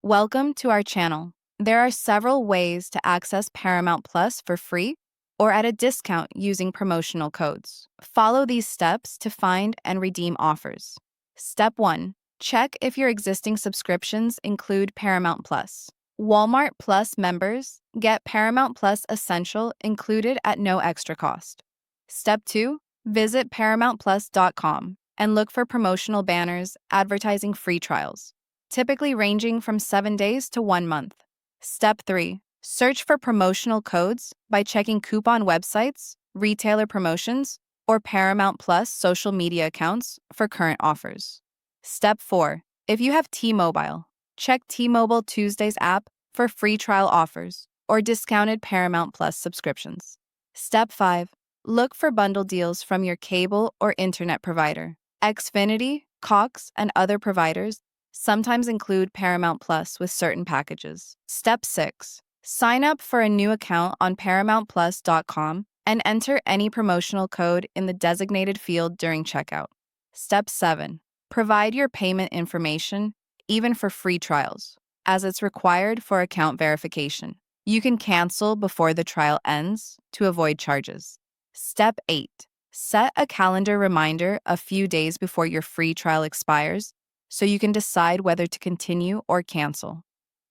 Welcome to our channel. There are several ways to access Paramount Plus for free or at a discount using promotional codes. Follow these steps to find and redeem offers. Step 1. Check if your existing subscriptions include Paramount Plus. Walmart Plus members get Paramount Plus Essential included at no extra cost. Step 2. Visit ParamountPlus.com and look for promotional banners advertising free trials, typically ranging from 7 days to 1 month. Step 3. Search for promotional codes by checking coupon websites, retailer promotions, or Paramount Plus social media accounts for current offers. Step 4. If you have T-Mobile, check T-Mobile Tuesdays app for free trial offers or discounted Paramount Plus subscriptions. Step 5. Look for bundle deals from your cable or internet provider. Xfinity, Cox, and other providers sometimes include Paramount Plus with certain packages. Step 6. Sign up for a new account on ParamountPlus.com and enter any promotional code in the designated field during checkout. Step 7. Provide your payment information, even for free trials, as it's required for account verification. You can cancel before the trial ends to avoid charges. Step 8. Set a calendar reminder a few days before your free trial expires so you can decide whether to continue or cancel.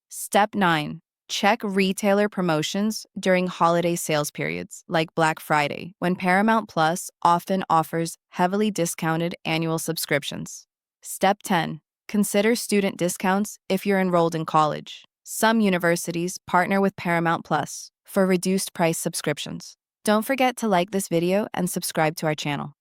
Step 9. Check retailer promotions during holiday sales periods like Black Friday, when Paramount Plus often offers heavily discounted annual subscriptions. Step 10. Consider student discounts if you're enrolled in college. Some universities partner with Paramount Plus for reduced price subscriptions. Don't forget to like this video and subscribe to our channel.